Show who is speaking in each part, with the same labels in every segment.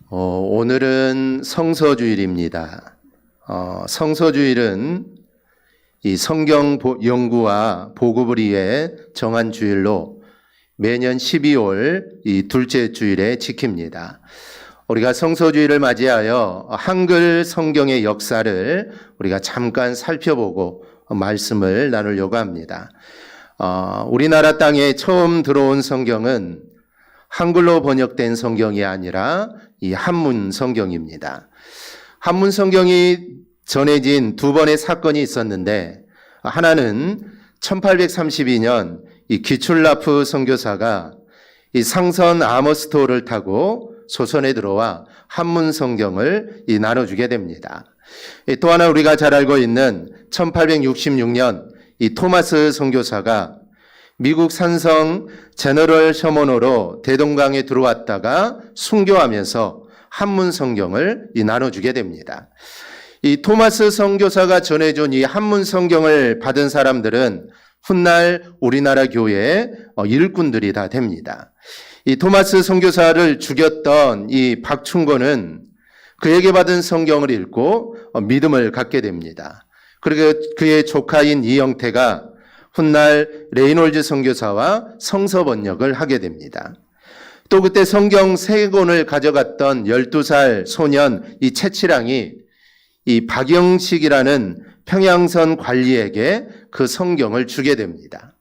Speaker 1: 오늘은 성서주일입니다. 성서주일은 이 성경 연구와 보급을 위해 정한 주일로 매년 12월 이 둘째 주일에 지킵니다. 우리가 성서주일을 맞이하여 한글 성경의 역사를 우리가 잠깐 살펴보고 말씀을 나누려고 합니다. 우리나라 땅에 처음 들어온 성경은 한글로 번역된 성경이 아니라 이 한문 성경입니다. 한문 성경이 전해진 두 번의 사건이 있었는데, 하나는 1832년 이 기출라프 선교사가 이 상선 아머스토를 타고 소선에 들어와 한문 성경을 나눠주게 됩니다. 또 하나 우리가 잘 알고 있는 1866년 이 토마스 선교사가 미국 산성 제너럴 셔먼호로 대동강에 들어왔다가 순교하면서 한문 성경을 나눠주게 됩니다. 이 토마스 선교사가 전해준 이 한문 성경을 받은 사람들은 훗날 우리나라 교회의 일꾼들이 다 됩니다. 이 토마스 선교사를 죽였던 이 박충건은 그에게 받은 성경을 읽고 믿음을 갖게 됩니다. 그리고 그의 조카인 이영태가 훗날 레이놀즈 선교사와 성서 번역을 하게 됩니다. 또 그때 성경 3권을 가져갔던 12살 소년 이 채치랑이 이 박영식이라는 평양선 관리에게 그 성경을 주게 됩니다.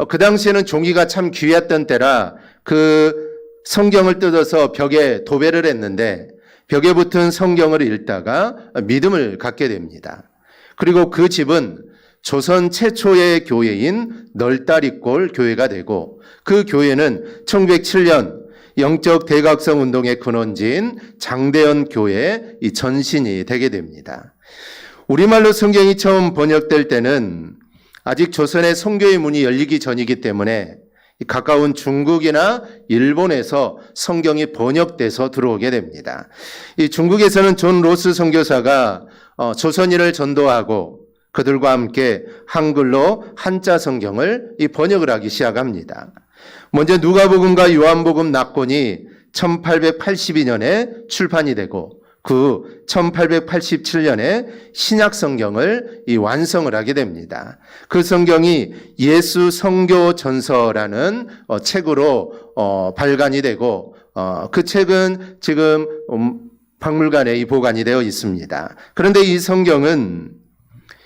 Speaker 1: 그 당시에는 종이가 참 귀했던 때라 그 성경을 뜯어서 벽에 도배를 했는데 벽에 붙은 성경을 읽다가 믿음을 갖게 됩니다. 그리고 그 집은 조선 최초의 교회인 널다리골 교회가 되고, 그 교회는 1907년 영적 대각성 운동의 근원지인 장대현 교회의 이 전신이 되게 됩니다. 우리말로 성경이 처음 번역될 때는 아직 조선의 선교의 문이 열리기 전이기 때문에 가까운 중국이나 일본에서 성경이 번역돼서 들어오게 됩니다. 이 중국에서는 존 로스 선교사가 조선인을 전도하고 그들과 함께 한글로 한자 성경을 번역을 하기 시작합니다. 먼저 누가복음과 요한복음 낙본이 1882년에 출판이 되고 그 1887년에 신약 성경을 완성을 하게 됩니다. 그 성경이 예수 성교 전서라는 책으로 발간이 되고 그 책은 지금 박물관에 보관이 되어 있습니다. 그런데 이 성경은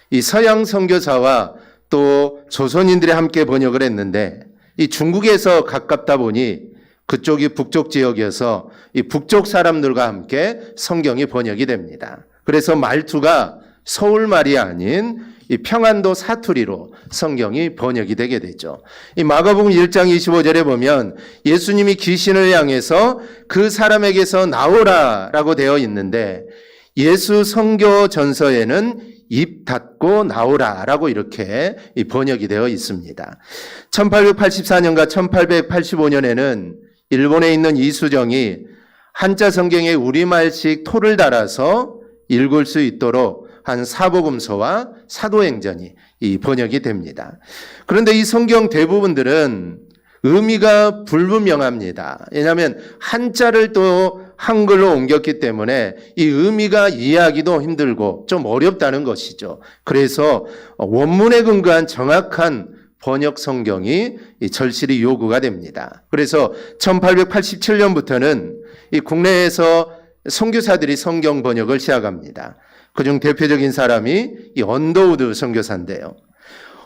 Speaker 1: 이 서양 선교사와 또 조선인들이 함께 번역을 했는데, 이 중국에서 가깝다 보니 그쪽이 북쪽 지역이어서 이 북쪽 사람들과 함께 성경이 번역이 됩니다. 그래서 말투가 서울말이 아닌 이 평안도 사투리로 성경이 번역이 되게 되죠. 이 마가복음 1장 25절에 보면 예수님이 귀신을 향해서 그 사람에게서 나오라라고 되어 있는데, 예수 성교 전서에는 입 닫고 나오라라고 이렇게 번역이 되어 있습니다. 1884년과 1885년에는 일본에 있는 이수정이 한자 성경에 우리말식 토를 달아서 읽을 수 있도록 한 사복음서와 사도행전이 번역이 됩니다. 그런데 이 성경 대부분들은 의미가 불분명합니다. 왜냐하면 한자를 또 한글로 옮겼기 때문에 이 의미가 이해하기도 힘들고 좀 어렵다는 것이죠. 그래서 원문에 근거한 정확한 번역 성경이 절실히 요구가 됩니다. 그래서 1887년부터는 이 국내에서 선교사들이 성경 번역을 시작합니다. 그중 대표적인 사람이 이 언더우드 선교사인데요.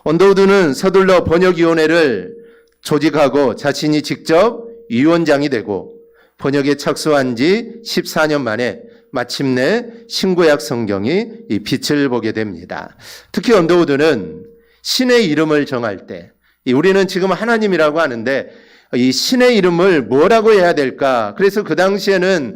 Speaker 1: 언더우드는 서둘러 번역위원회를 조직하고 자신이 직접 위원장이 되고 번역에 착수한 지 14년 만에 마침내 신구약 성경이 빛을 보게 됩니다. 특히 언더우드는 신의 이름을 정할 때, 우리는 지금 하나님이라고 하는데 이 신의 이름을 뭐라고 해야 될까? 그래서 그 당시에는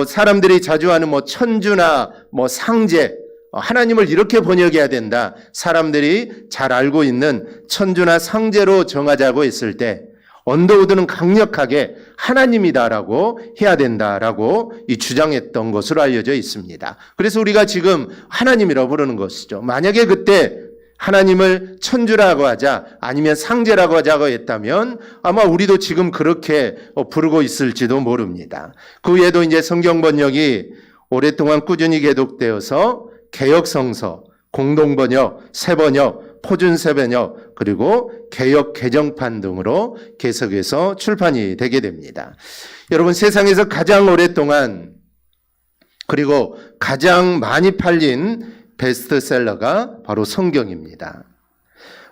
Speaker 1: 사람들이 자주 하는 천주나 상제, 하나님을 이렇게 번역해야 된다. 사람들이 잘 알고 있는 천주나 상제로 정하자고 했을 때 언더우드는 강력하게 하나님이다라고 해야 된다라고 주장했던 것으로 알려져 있습니다. 그래서 우리가 지금 하나님이라고 부르는 것이죠. 만약에 그때 하나님을 천주라고 하자 아니면 상제라고 하자고 했다면 아마 우리도 지금 그렇게 부르고 있을지도 모릅니다. 그 외에도 이제 성경 번역이 오랫동안 꾸준히 계독되어서 개역성서, 공동번역, 새번역, 표준새번역 그리고 개역 개정판 등으로 개석해서 출판이 되게 됩니다. 여러분, 세상에서 가장 오랫동안 그리고 가장 많이 팔린 베스트셀러가 바로 성경입니다.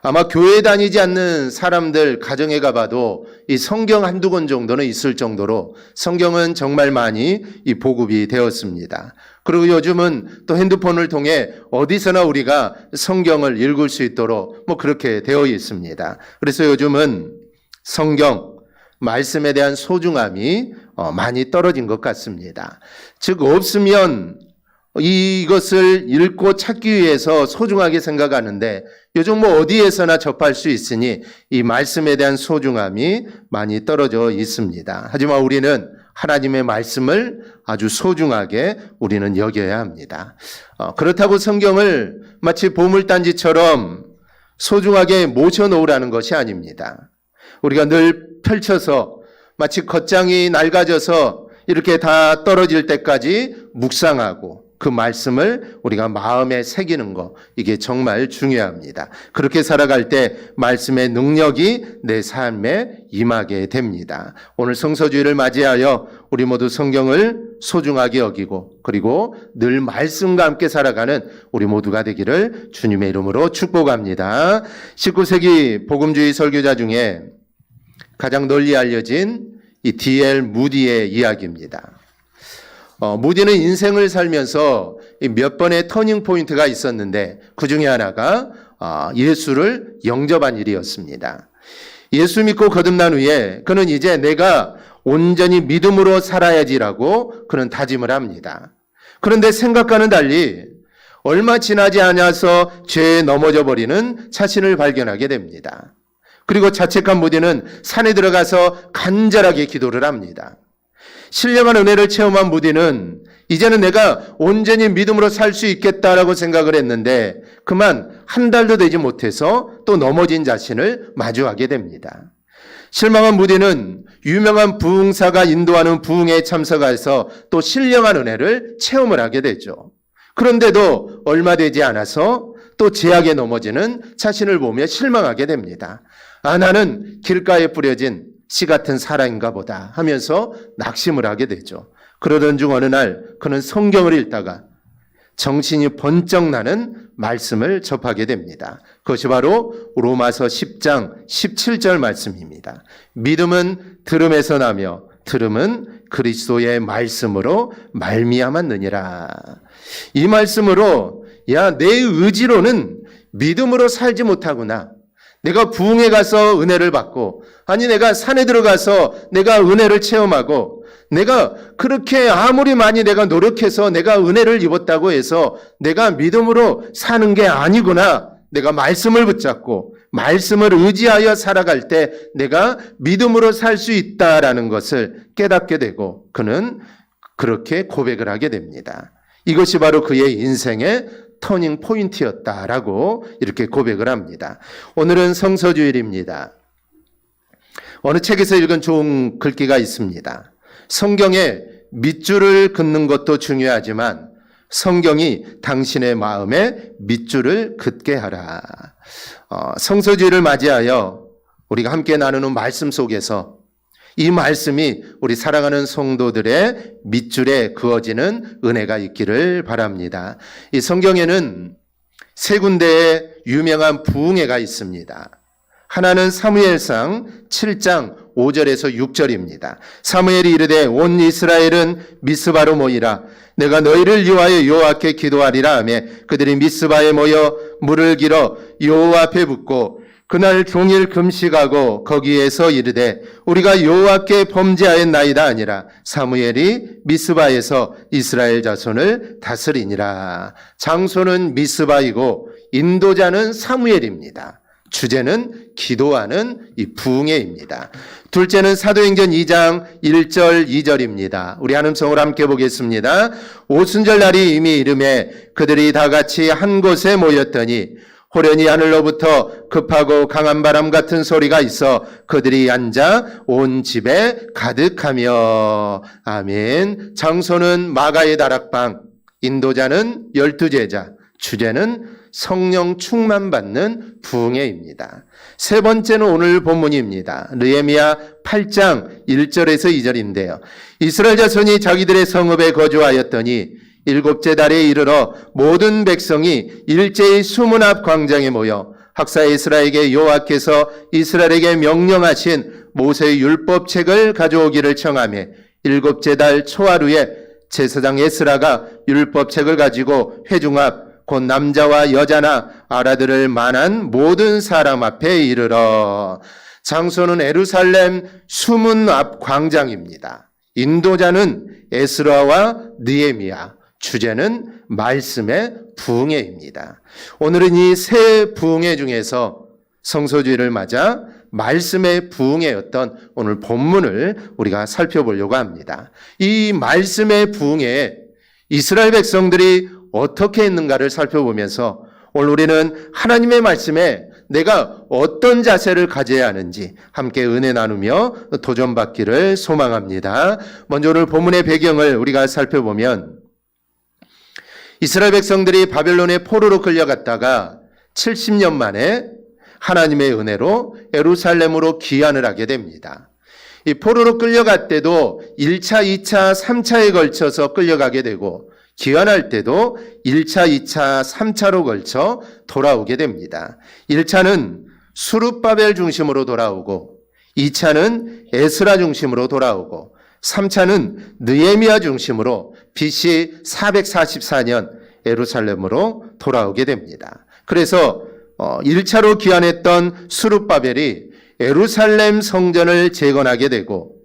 Speaker 1: 아마 교회 다니지 않는 사람들 가정에 가봐도 이 성경 한두 권 정도는 있을 정도로 성경은 정말 많이 이 보급이 되었습니다. 그리고 요즘은 또 핸드폰을 통해 어디서나 우리가 성경을 읽을 수 있도록 그렇게 되어 있습니다. 그래서 요즘은 성경, 말씀에 대한 소중함이 많이 떨어진 것 같습니다. 즉 없으면 이것을 읽고 찾기 위해서 소중하게 생각하는데 요즘 어디에서나 접할 수 있으니 이 말씀에 대한 소중함이 많이 떨어져 있습니다. 하지만 우리는 하나님의 말씀을 아주 소중하게 우리는 여겨야 합니다. 그렇다고 성경을 마치 보물단지처럼 소중하게 모셔놓으라는 것이 아닙니다. 우리가 늘 펼쳐서 마치 겉장이 낡아져서 이렇게 다 떨어질 때까지 묵상하고 그 말씀을 우리가 마음에 새기는 것, 이게 정말 중요합니다. 그렇게 살아갈 때 말씀의 능력이 내 삶에 임하게 됩니다. 오늘 성서주의를 맞이하여 우리 모두 성경을 소중하게 여기고 그리고 늘 말씀과 함께 살아가는 우리 모두가 되기를 주님의 이름으로 축복합니다. 19세기 복음주의 설교자 중에 가장 널리 알려진 이 D.L. 무디의 이야기입니다. 무디는 인생을 살면서 몇 번의 터닝 포인트가 있었는데 그 중에 하나가 예수를 영접한 일이었습니다. 예수 믿고 거듭난 후에 그는 이제 내가 온전히 믿음으로 살아야지라고 그는 다짐을 합니다. 그런데 생각과는 달리 얼마 지나지 않아서 죄에 넘어져 버리는 자신을 발견하게 됩니다. 그리고 자책한 무디는 산에 들어가서 간절하게 기도를 합니다. 신령한 은혜를 체험한 무디는 이제는 내가 온전히 믿음으로 살 수 있겠다라고 생각을 했는데 그만 한 달도 되지 못해서 또 넘어진 자신을 마주하게 됩니다. 실망한 무디는 유명한 부흥사가 인도하는 부흥회에 참석해서 또 신령한 은혜를 체험을 하게 되죠. 그런데도 얼마 되지 않아서 또 죄악에 넘어지는 자신을 보며 실망하게 됩니다. 나는 길가에 뿌려진 씨 같은 사람인가 보다 하면서 낙심을 하게 되죠. 그러던 중 어느 날 그는 성경을 읽다가 정신이 번쩍 나는 말씀을 접하게 됩니다. 그것이 바로 로마서 10장 17절 말씀입니다. 믿음은 들음에서 나며 들음은 그리스도의 말씀으로 말미암았느니라. 이 말씀으로 내 의지로는 믿음으로 살지 못하구나. 내가 부흥에 가서 은혜를 받고 내가 산에 들어가서 내가 은혜를 체험하고 내가 그렇게 아무리 많이 내가 노력해서 내가 은혜를 입었다고 해서 내가 믿음으로 사는 게 아니구나. 내가 말씀을 붙잡고 말씀을 의지하여 살아갈 때 내가 믿음으로 살 수 있다라는 것을 깨닫게 되고 그는 그렇게 고백을 하게 됩니다. 이것이 바로 그의 인생의 터닝 포인트였다라고 이렇게 고백을 합니다. 오늘은 성서주일입니다. 어느 책에서 읽은 좋은 글귀가 있습니다. 성경에 밑줄을 긋는 것도 중요하지만 성경이 당신의 마음에 밑줄을 긋게 하라. 성서주일을 맞이하여 우리가 함께 나누는 말씀 속에서 이 말씀이 우리 사랑하는 성도들의 밑줄에 그어지는 은혜가 있기를 바랍니다. 이 성경에는 세 군데의 유명한 부흥회가 있습니다. 하나는 사무엘상 7장 5절에서 6절입니다. 사무엘이 이르되 온 이스라엘은 미스바로 모이라. 내가 너희를 위하여 여호와께 기도하리라 하며 그들이 미스바에 모여 물을 길어 여호와 앞에 붓고 그날 종일 금식하고 거기에서 이르되 우리가 여호와께 범죄하였나이다 아니라 사무엘이 미스바에서 이스라엘 자손을 다스리니라. 장소는 미스바이고 인도자는 사무엘입니다. 주제는 기도하는 이 부흥회입니다. 둘째는 사도행전 2장 1절 2절입니다. 우리 한음성으로 함께 보겠습니다. 오순절 날이 이미 이름에 그들이 다 같이 한 곳에 모였더니 호련히 하늘로부터 급하고 강한 바람 같은 소리가 있어 그들이 앉아 온 집에 가득하며. 아멘. 장소는 마가의 다락방, 인도자는 12제자, 주제는 성령 충만받는 부흥회입니다. 세 번째는 오늘 본문입니다. 느헤미야 8장 1절에서 2절인데요. 이스라엘 자손이 자기들의 성읍에 거주하였더니 일곱째 달에 이르러 모든 백성이 일제히 수문 앞 광장에 모여 학사 에스라에게 여호와께서 이스라엘에게 명령하신 모세의 율법책을 가져오기를 청하며 일곱째 달 초하루에 제사장 에스라가 율법책을 가지고 회중 앞 곧 남자와 여자나 알아들을 만한 모든 사람 앞에 이르러. 장소는 예루살렘 수문 앞 광장입니다. 인도자는 에스라와 느헤미야, 주제는 말씀의 부흥회입니다. 오늘은 이 세 부흥회 중에서 성소주의를 맞아 말씀의 부흥회였던 오늘 본문을 우리가 살펴보려고 합니다. 이 말씀의 부흥회에 이스라엘 백성들이 어떻게 했는가를 살펴보면서 오늘 우리는 하나님의 말씀에 내가 어떤 자세를 가져야 하는지 함께 은혜 나누며 도전받기를 소망합니다. 먼저 오늘 본문의 배경을 우리가 살펴보면 이스라엘 백성들이 바벨론의 포로로 끌려갔다가 70년 만에 하나님의 은혜로 예루살렘으로 귀환을 하게 됩니다. 이 포로로 끌려갈 때도 1차, 2차, 3차에 걸쳐서 끌려가게 되고 귀환할 때도 1차, 2차, 3차로 걸쳐 돌아오게 됩니다. 1차는 수룹바벨 중심으로 돌아오고 2차는 에스라 중심으로 돌아오고 3차는 느헤미야 중심으로 BC 444년 예루살렘으로 돌아오게 됩니다. 그래서 1차로 귀환했던 수룹바벨이 예루살렘 성전을 재건하게 되고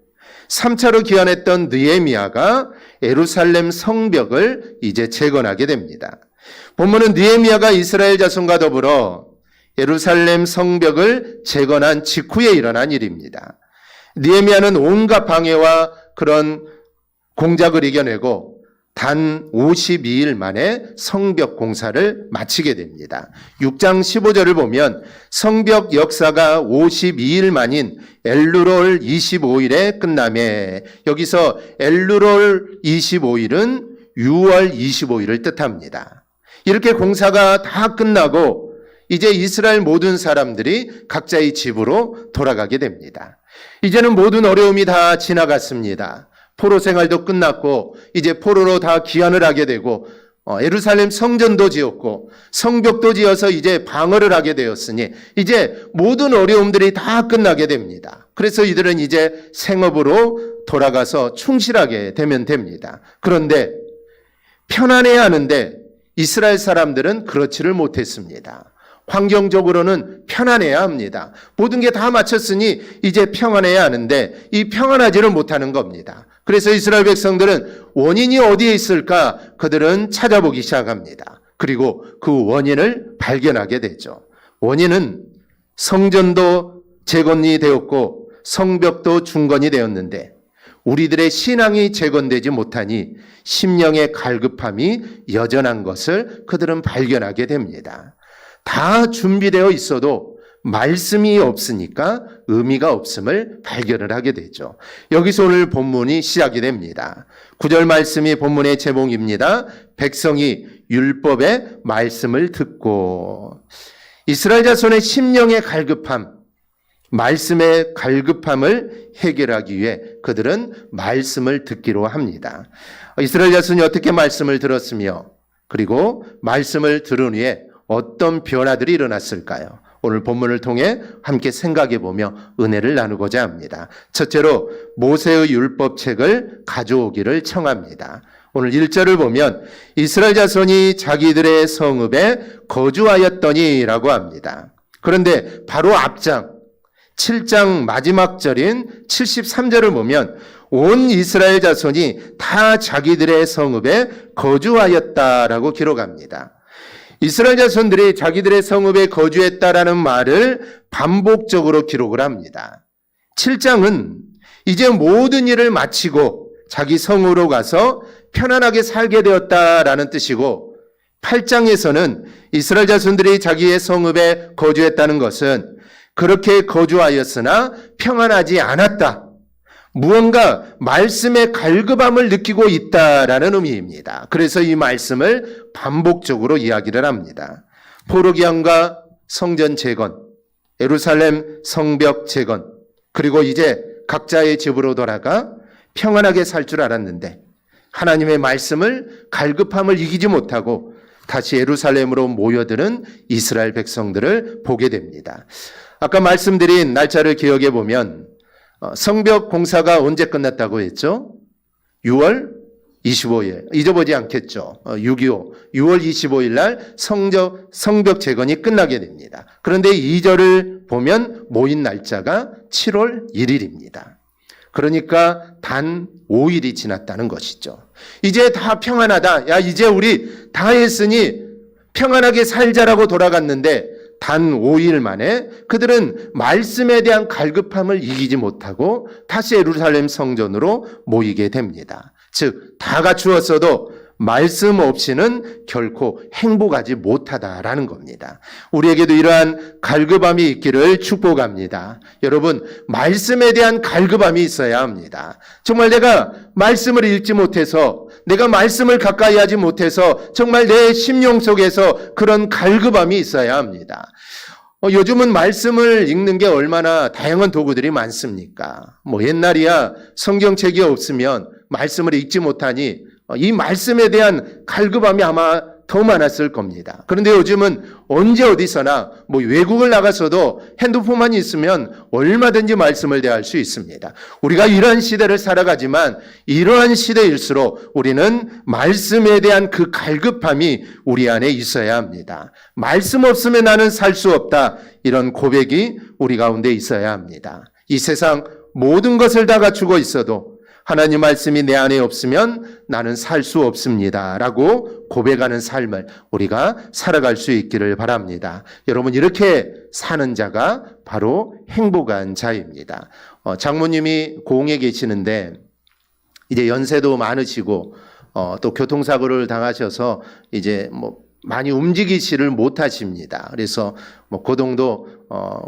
Speaker 1: 3차로 귀환했던 느헤미야가 예루살렘 성벽을 이제 재건하게 됩니다. 본문은 느헤미야가 이스라엘 자손과 더불어 예루살렘 성벽을 재건한 직후에 일어난 일입니다. 느헤미야는 온갖 방해와 그런 공작을 이겨내고 단 52일 만에 성벽 공사를 마치게 됩니다. 6장 15절을 보면 성벽 역사가 52일 만인 엘루롤 25일에 끝나매, 여기서 엘루롤 25일은 6월 25일을 뜻합니다. 이렇게 공사가 다 끝나고 이제 이스라엘 모든 사람들이 각자의 집으로 돌아가게 됩니다. 이제는 모든 어려움이 다 지나갔습니다. 포로 생활도 끝났고 이제 포로로 다 귀환을 하게 되고 예루살렘 성전도 지었고 성벽도 지어서 이제 방어를 하게 되었으니 이제 모든 어려움들이 다 끝나게 됩니다. 그래서 이들은 이제 생업으로 돌아가서 충실하게 되면 됩니다. 그런데 편안해야 하는데 이스라엘 사람들은 그렇지를 못했습니다. 환경적으로는 편안해야 합니다. 모든 게 다 마쳤으니 이제 평안해야 하는데 이 평안하지를 못하는 겁니다. 그래서 이스라엘 백성들은 원인이 어디에 있을까 그들은 찾아보기 시작합니다. 그리고 그 원인을 발견하게 되죠. 원인은 성전도 재건이 되었고 성벽도 중건이 되었는데 우리들의 신앙이 재건되지 못하니 심령의 갈급함이 여전한 것을 그들은 발견하게 됩니다. 다 준비되어 있어도 말씀이 없으니까 의미가 없음을 발견을 하게 되죠. 여기서 오늘 본문이 시작이 됩니다. 9절 말씀이 본문의 제목입니다. 백성이 율법의 말씀을 듣고. 이스라엘 자손의 심령의 갈급함, 말씀의 갈급함을 해결하기 위해 그들은 말씀을 듣기로 합니다. 이스라엘 자손이 어떻게 말씀을 들었으며 그리고 말씀을 들은 후에 어떤 변화들이 일어났을까요? 오늘 본문을 통해 함께 생각해 보며 은혜를 나누고자 합니다. 첫째로 모세의 율법책을 가져오기를 청합니다. 오늘 1절을 보면 이스라엘 자손이 자기들의 성읍에 거주하였더니라고 합니다. 그런데 바로 앞장 7장 마지막 절인 73절을 보면 온 이스라엘 자손이 다 자기들의 성읍에 거주하였다라고 기록합니다. 이스라엘 자손들이 자기들의 성읍에 거주했다라는 말을 반복적으로 기록을 합니다. 7장은 이제 모든 일을 마치고 자기 성으로 가서 편안하게 살게 되었다라는 뜻이고 8장에서는 이스라엘 자손들이 자기의 성읍에 거주했다는 것은 그렇게 거주하였으나 평안하지 않았다. 무언가 말씀의 갈급함을 느끼고 있다라는 의미입니다. 그래서 이 말씀을 반복적으로 이야기를 합니다. 포로기한과 성전 재건, 예루살렘 성벽 재건, 그리고 이제 각자의 집으로 돌아가 평안하게 살 줄 알았는데 하나님의 말씀을 갈급함을 이기지 못하고 다시 예루살렘으로 모여드는 이스라엘 백성들을 보게 됩니다. 아까 말씀드린 날짜를 기억해 보면 성벽 공사가 언제 끝났다고 했죠? 6월 25일. 잊어보지 않겠죠? 6.25. 6월 25일 날 성벽 재건이 끝나게 됩니다. 그런데 2절을 보면 모인 날짜가 7월 1일입니다. 그러니까 단 5일이 지났다는 것이죠. 이제 다 평안하다. 야, 이제 우리 다 했으니 평안하게 살자라고 돌아갔는데 단 5일 만에 그들은 말씀에 대한 갈급함을 이기지 못하고 다시 예루살렘 성전으로 모이게 됩니다. 즉, 다 갖추었어도 말씀 없이는 결코 행복하지 못하다라는 겁니다. 우리에게도 이러한 갈급함이 있기를 축복합니다. 여러분, 말씀에 대한 갈급함이 있어야 합니다. 정말 내가 말씀을 읽지 못해서, 내가 말씀을 가까이 하지 못해서 정말 내 심령 속에서 그런 갈급함이 있어야 합니다. 요즘은 말씀을 읽는 게 얼마나 다양한 도구들이 많습니까? 옛날이야 성경책이 없으면 말씀을 읽지 못하니 이 말씀에 대한 갈급함이 아마 더 많았을 겁니다. 그런데 요즘은 언제 어디서나 외국을 나가서도 핸드폰만 있으면 얼마든지 말씀을 대할 수 있습니다. 우리가 이러한 시대를 살아가지만 이러한 시대일수록 우리는 말씀에 대한 그 갈급함이 우리 안에 있어야 합니다. 말씀 없으면 나는 살 수 없다. 이런 고백이 우리 가운데 있어야 합니다. 이 세상 모든 것을 다 갖추고 있어도 하나님 말씀이 내 안에 없으면 나는 살 수 없습니다. 라고 고백하는 삶을 우리가 살아갈 수 있기를 바랍니다. 여러분, 이렇게 사는 자가 바로 행복한 자입니다. 장모님이 고흥에 계시는데 이제 연세도 많으시고 또 교통사고를 당하셔서 이제 많이 움직이지를 못하십니다. 그래서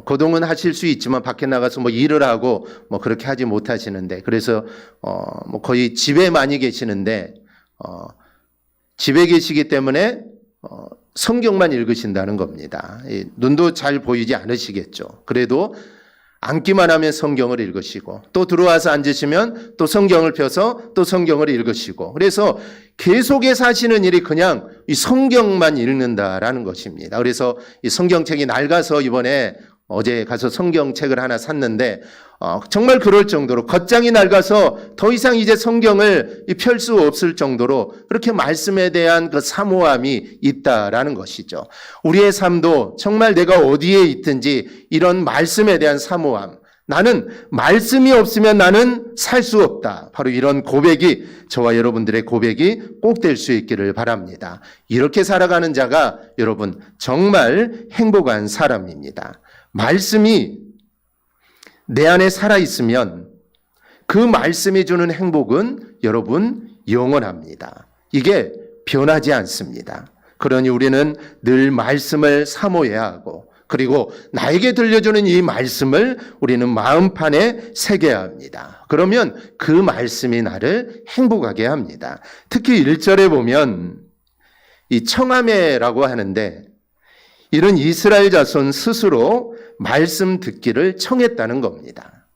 Speaker 1: 고동은 하실 수 있지만 밖에 나가서 일을 하고 그렇게 하지 못하시는데, 그래서 거의 집에 많이 계시는데 집에 계시기 때문에 성경만 읽으신다는 겁니다. 눈도 잘 보이지 않으시겠죠. 그래도 앉기만 하면 성경을 읽으시고 또 들어와서 앉으시면 또 성경을 펴서 또 성경을 읽으시고, 그래서 계속해 사시는 일이 그냥 이 성경만 읽는다라는 것입니다. 그래서 이 성경책이 낡아서 이번에 어제 가서 성경책을 하나 샀는데 정말 그럴 정도로 겉장이 낡아서 더 이상 이제 성경을 펼 수 없을 정도로 그렇게 말씀에 대한 그 사모함이 있다라는 것이죠. 우리의 삶도 정말 내가 어디에 있든지 이런 말씀에 대한 사모함, 나는 말씀이 없으면 나는 살 수 없다. 바로 이런 고백이 저와 여러분들의 고백이 꼭 될 수 있기를 바랍니다. 이렇게 살아가는 자가 여러분 정말 행복한 사람입니다. 말씀이 내 안에 살아있으면 그 말씀이 주는 행복은 여러분 영원합니다. 이게 변하지 않습니다. 그러니 우리는 늘 말씀을 사모해야 하고, 그리고 나에게 들려주는 이 말씀을 우리는 마음판에 새겨야 합니다. 그러면 그 말씀이 나를 행복하게 합니다. 특히 1절에 보면 이 청함회라고 하는데, 이런 이스라엘 자손 스스로 말씀 듣기를 청했다는 겁니다.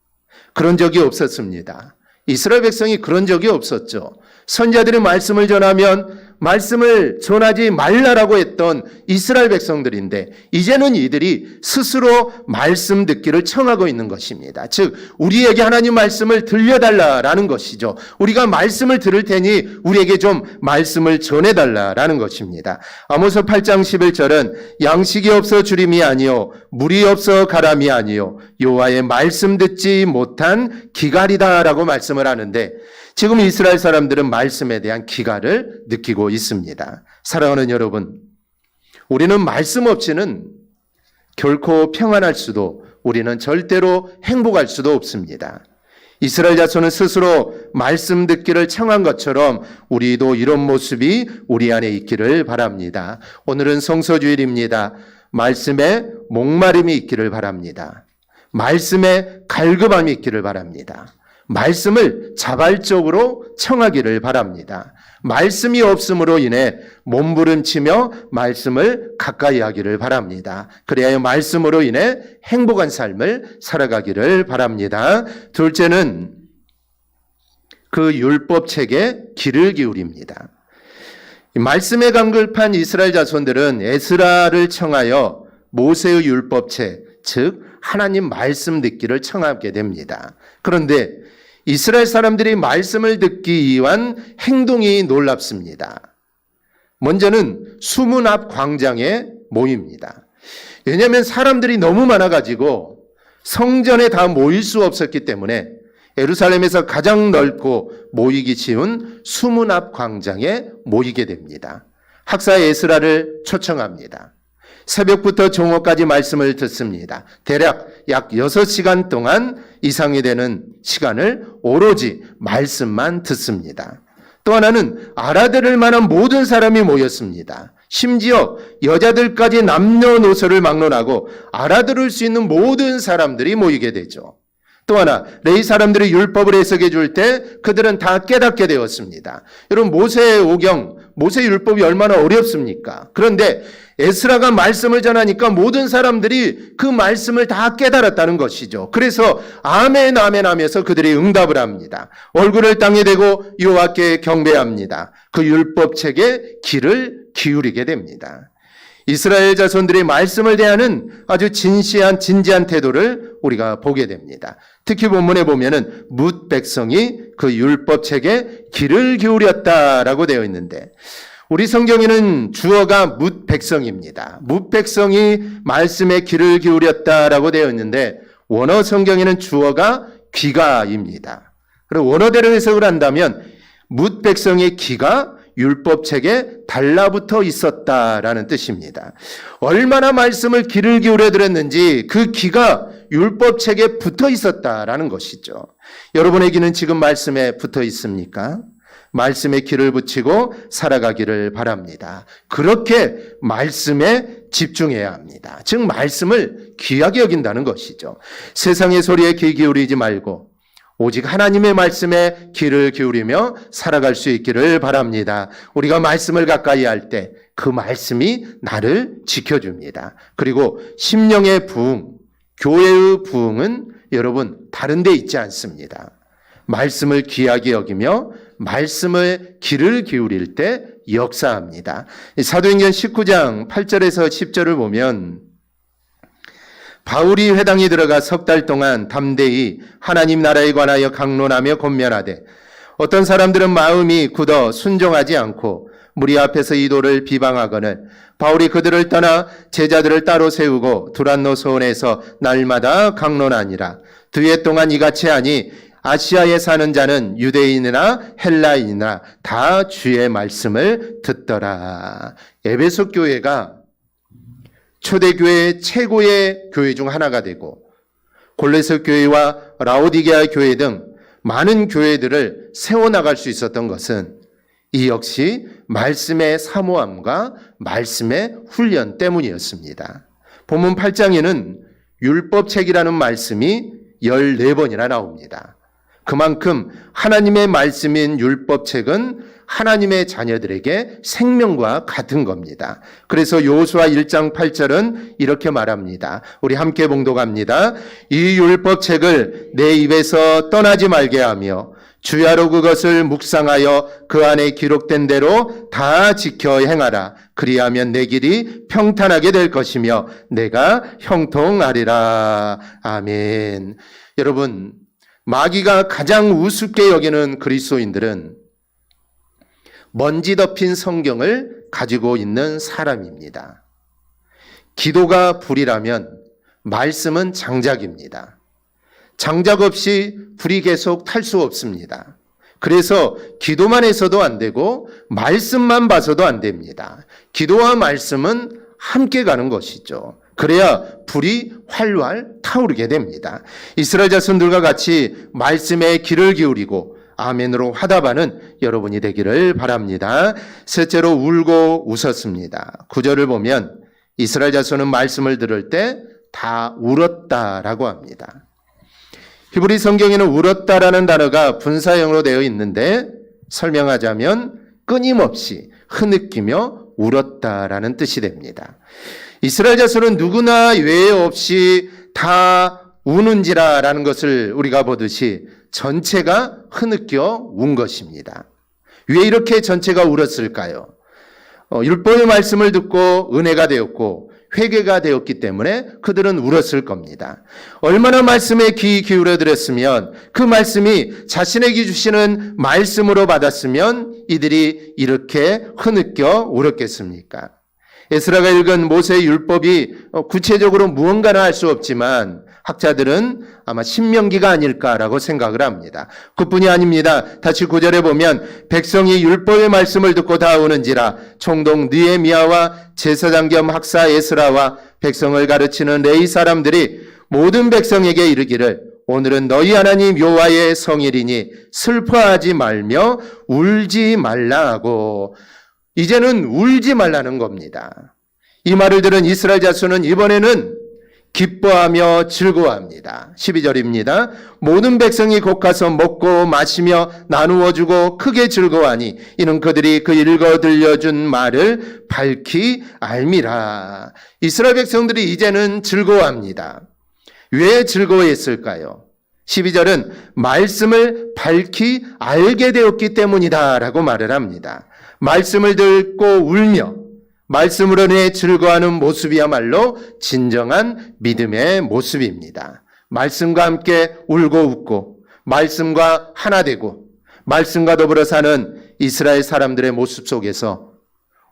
Speaker 1: 그런 적이 없었습니다. 이스라엘 백성이 그런 적이 없었죠. 선지자들이 말씀을 전하면 말씀을 전하지 말라라고 했던 이스라엘 백성들인데 이제는 이들이 스스로 말씀 듣기를 청하고 있는 것입니다. 즉 우리에게 하나님 말씀을 들려달라라는 것이죠. 우리가 말씀을 들을 테니 우리에게 좀 말씀을 전해달라라는 것입니다. 아모스 8장 11절은 양식이 없어 주림이 아니요 물이 없어 가람이 아니요 여호와의 말씀 듣지 못한 기갈이다라고 말씀을 하는데, 지금 이스라엘 사람들은 말씀에 대한 기갈을 느끼고 있습니다. 사랑하는 여러분, 우리는 말씀 없이는 결코 평안할 수도, 우리는 절대로 행복할 수도 없습니다. 이스라엘 자손은 스스로 말씀 듣기를 청한 것처럼 우리도 이런 모습이 우리 안에 있기를 바랍니다. 오늘은 성서주일입니다. 말씀에 목마름이 있기를 바랍니다. 말씀에 갈급함이 있기를 바랍니다. 말씀을 자발적으로 청하기를 바랍니다. 말씀이 없음으로 인해 몸부림치며 말씀을 가까이 하기를 바랍니다. 그래야 말씀으로 인해 행복한 삶을 살아가기를 바랍니다. 둘째는 그 율법책에 귀를 기울입니다. 말씀에 간급한 이스라엘 자손들은 에스라를 청하여 모세의 율법책, 즉 하나님 말씀 듣기를 청하게 됩니다. 그런데 이스라엘 사람들이 말씀을 듣기 위한 행동이 놀랍습니다. 먼저는 수문 앞 광장에 모입니다. 왜냐하면 사람들이 너무 많아가지고 성전에 다 모일 수 없었기 때문에 예루살렘에서 가장 넓고 모이기 쉬운 수문 앞 광장에 모이게 됩니다. 학사 에스라를 초청합니다. 새벽부터 종호까지 말씀을 듣습니다. 대략 약 6시간 동안 이상이 되는 시간을 오로지 말씀만 듣습니다. 또 하나는 알아들을 만한 모든 사람이 모였습니다. 심지어 여자들까지 남녀노소를 막론하고 알아들을 수 있는 모든 사람들이 모이게 되죠. 또 하나, 레위 사람들이 율법을 해석해 줄 때 그들은 다 깨닫게 되었습니다. 여러분, 모세의 오경, 모세 율법이 얼마나 어렵습니까? 그런데 에스라가 말씀을 전하니까 모든 사람들이 그 말씀을 다 깨달았다는 것이죠. 그래서 아멘 아멘 하면서 그들이 응답을 합니다. 얼굴을 땅에 대고 여호와께 경배합니다. 그 율법책에 귀를 기울이게 됩니다. 이스라엘 자손들의 말씀을 대하는 아주 진지한 태도를 우리가 보게 됩니다. 특히 본문에 보면은 뭇 백성이 그 율법책에 귀를 기울였다라고 되어 있는데 우리 성경에는 주어가 뭇 백성입니다. 뭇 백성이 말씀에 귀를 기울였다라고 되어 있는데 원어 성경에는 주어가 귀가입니다. 그리고 원어대로 해석을 한다면 뭇 백성의 귀가 율법책에 달라붙어 있었다라는 뜻입니다. 얼마나 말씀을 귀를 기울여 들었는지 그 귀가 율법책에 붙어 있었다라는 것이죠. 여러분의 귀는 지금 말씀에 붙어 있습니까? 말씀에 귀를 붙이고 살아가기를 바랍니다. 그렇게 말씀에 집중해야 합니다. 즉 말씀을 귀하게 여긴다는 것이죠. 세상의 소리에 귀 기울이지 말고 오직 하나님의 말씀에 귀를 기울이며 살아갈 수 있기를 바랍니다. 우리가 말씀을 가까이 할 때 그 말씀이 나를 지켜줍니다. 그리고 심령의 부흥, 교회의 부흥은 여러분 다른 데 있지 않습니다. 말씀을 귀하게 여기며 말씀을 귀를 기울일 때 역사합니다. 사도행전 19장 8절에서 10절을 보면 바울이 회당에 들어가 석 달 동안 담대히 하나님 나라에 관하여 강론하며 권면하되 어떤 사람들은 마음이 굳어 순종하지 않고 무리 앞에서 이도를 비방하거늘 바울이 그들을 떠나 제자들을 따로 세우고 두란노 소원에서 날마다 강론하니라. 두해 동안 이같이 하니 아시아에 사는 자는 유대인이나 헬라인이나 다 주의 말씀을 듣더라. 에베소 교회가 초대교회 최고의 교회 중 하나가 되고 골로새 교회와 라오디게아 교회 등 많은 교회들을 세워나갈 수 있었던 것은 이 역시 말씀의 사모함과 말씀의 훈련 때문이었습니다. 본문 8장에는 율법책이라는 말씀이 14번이나 나옵니다. 그만큼 하나님의 말씀인 율법책은 하나님의 자녀들에게 생명과 같은 겁니다. 그래서 여호수아 1장 8절은 이렇게 말합니다. 우리 함께 봉독합니다. 이 율법책을 내 입에서 떠나지 말게 하며 주야로 그것을 묵상하여 그 안에 기록된 대로 다 지켜 행하라. 그리하면 내 길이 평탄하게 될 것이며 내가 형통하리라. 아멘. 여러분, 마귀가 가장 우습게 여기는 그리스도인들은 먼지 덮인 성경을 가지고 있는 사람입니다. 기도가 불이라면 말씀은 장작입니다. 장작 없이 불이 계속 탈 수 없습니다. 그래서 기도만 해서도 안 되고 말씀만 봐서도 안 됩니다. 기도와 말씀은 함께 가는 것이죠. 그래야 불이 활활 타오르게 됩니다. 이스라엘 자손들과 같이 말씀에 귀를 기울이고 아멘으로 화답하는 여러분이 되기를 바랍니다. 셋째로 울고 웃었습니다. 9절을 보면 이스라엘 자손은 말씀을 들을 때 다 울었다라고 합니다. 히브리 성경에는 울었다라는 단어가 분사형으로 되어 있는데 설명하자면 끊임없이 흐느끼며 울었다라는 뜻이 됩니다. 이스라엘 자손은 누구나 예외 없이 다 우는지라라는 것을 우리가 보듯이 전체가 흐느껴 운 것입니다. 왜 이렇게 전체가 울었을까요? 율법의 말씀을 듣고 은혜가 되었고 회개가 되었기 때문에 그들은 울었을 겁니다. 얼마나 말씀에 귀 기울여 드렸으면 그 말씀이 자신에게 주시는 말씀으로 받았으면 이들이 이렇게 흐느껴 울었겠습니까? 에스라가 읽은 모세의 율법이 구체적으로 무언가는 알 수 없지만 학자들은 아마 신명기가 아닐까라고 생각을 합니다. 그뿐이 아닙니다. 다시 9절에 보면 백성이 율법의 말씀을 듣고 다 우는지라 총독 느헤미야와 제사장 겸 학사 에스라와 백성을 가르치는 레위 사람들이 모든 백성에게 이르기를 오늘은 너희 하나님 여호와의 성일이니 슬퍼하지 말며 울지 말라 하고 이제는 울지 말라는 겁니다. 이 말을 들은 이스라엘 자손은 이번에는 기뻐하며 즐거워합니다. 12절입니다. 모든 백성이 곧 가서 먹고 마시며 나누어 주고 크게 즐거워하니 이는 그들이 그 읽어 들려준 말을 밝히 알미라. 이스라엘 백성들이 이제는 즐거워합니다. 왜 즐거워했을까요? 12절은 말씀을 밝히 알게 되었기 때문이다 라고 말을 합니다. 말씀을 듣고 울며 말씀으로 인해 즐거워하는 모습이야말로 진정한 믿음의 모습입니다. 말씀과 함께 울고 웃고 말씀과 하나 되고 말씀과 더불어 사는 이스라엘 사람들의 모습 속에서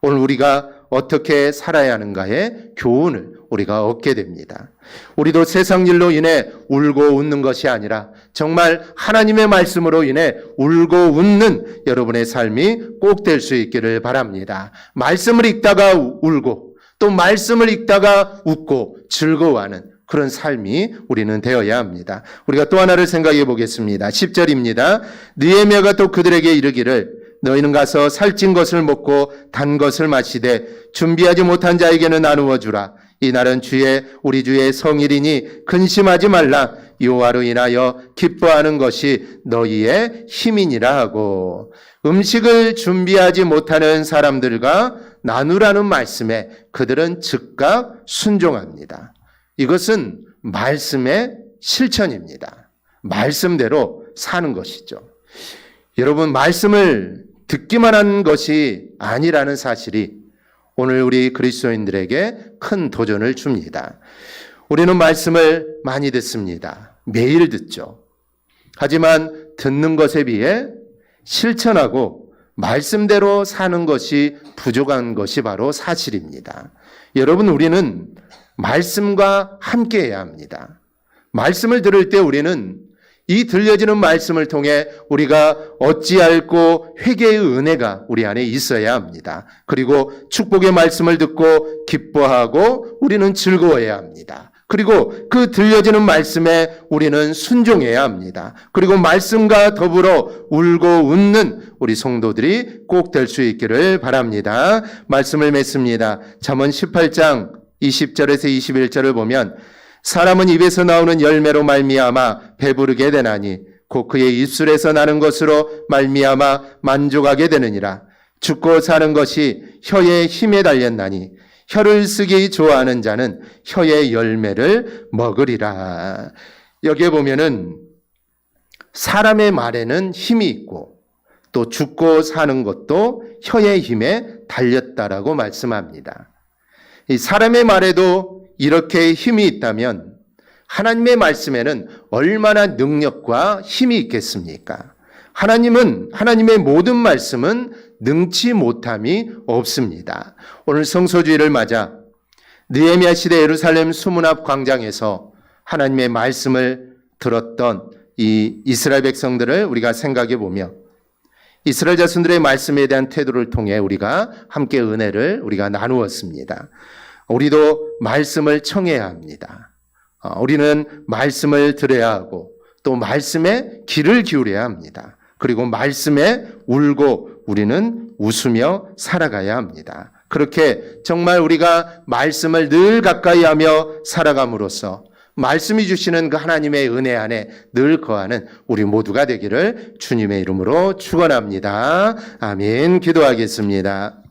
Speaker 1: 오늘 우리가 어떻게 살아야 하는가의 교훈을 우리가 얻게 됩니다. 우리도 세상 일로 인해 울고 웃는 것이 아니라 정말 하나님의 말씀으로 인해 울고 웃는 여러분의 삶이 꼭 될 수 있기를 바랍니다. 말씀을 읽다가 울고 또 말씀을 읽다가 웃고 즐거워하는 그런 삶이 우리는 되어야 합니다. 우리가 또 하나를 생각해 보겠습니다. 10절입니다. 느헤미야가 또 그들에게 이르기를 너희는 가서 살찐 것을 먹고 단 것을 마시되 준비하지 못한 자에게는 나누어 주라. 이날은 우리 주의 성일이니 근심하지 말라. 여호와로 인하여 기뻐하는 것이 너희의 힘이니라 하고 음식을 준비하지 못하는 사람들과 나누라는 말씀에 그들은 즉각 순종합니다. 이것은 말씀의 실천입니다. 말씀대로 사는 것이죠. 여러분, 말씀을 듣기만 한 것이 아니라는 사실이 오늘 우리 그리스도인들에게 큰 도전을 줍니다. 우리는 말씀을 많이 듣습니다. 매일 듣죠. 하지만 듣는 것에 비해 실천하고 말씀대로 사는 것이 부족한 것이 바로 사실입니다. 여러분, 우리는 말씀과 함께해야 합니다. 말씀을 들을 때 우리는 이 들려지는 말씀을 통해 우리가 어찌할고 회개의 은혜가 우리 안에 있어야 합니다. 그리고 축복의 말씀을 듣고 기뻐하고 우리는 즐거워해야 합니다. 그리고 그 들려지는 말씀에 우리는 순종해야 합니다. 그리고 말씀과 더불어 울고 웃는 우리 성도들이 꼭 될 수 있기를 바랍니다. 말씀을 맺습니다. 잠언 18장 20절에서 21절을 보면 사람은 입에서 나오는 열매로 말미암아 배부르게 되나니 곧 그의 입술에서 나는 것으로 말미암아 만족하게 되느니라. 죽고 사는 것이 혀의 힘에 달렸나니 혀를 쓰기 좋아하는 자는 혀의 열매를 먹으리라. 여기에 보면은 사람의 말에는 힘이 있고 또 죽고 사는 것도 혀의 힘에 달렸다라고 말씀합니다. 이 사람의 말에도 이렇게 힘이 있다면 하나님의 말씀에는 얼마나 능력과 힘이 있겠습니까? 하나님의 모든 말씀은 능치 못함이 없습니다. 오늘 성소주의를 맞아 느헤미야 시대 예루살렘 수문 앞 광장에서 하나님의 말씀을 들었던 이 이스라엘 백성들을 우리가 생각해 보며 이스라엘 자손들의 말씀에 대한 태도를 통해 우리가 함께 은혜를 우리가 나누었습니다. 우리도 말씀을 청해야 합니다. 우리는 말씀을 들어야 하고 또 말씀에 귀를 기울여야 합니다. 그리고 말씀에 울고 우리는 웃으며 살아가야 합니다. 그렇게 정말 우리가 말씀을 늘 가까이 하며 살아감으로써 말씀이 주시는 그 하나님의 은혜 안에 늘 거하는 우리 모두가 되기를 주님의 이름으로 축원합니다. 아멘. 기도하겠습니다.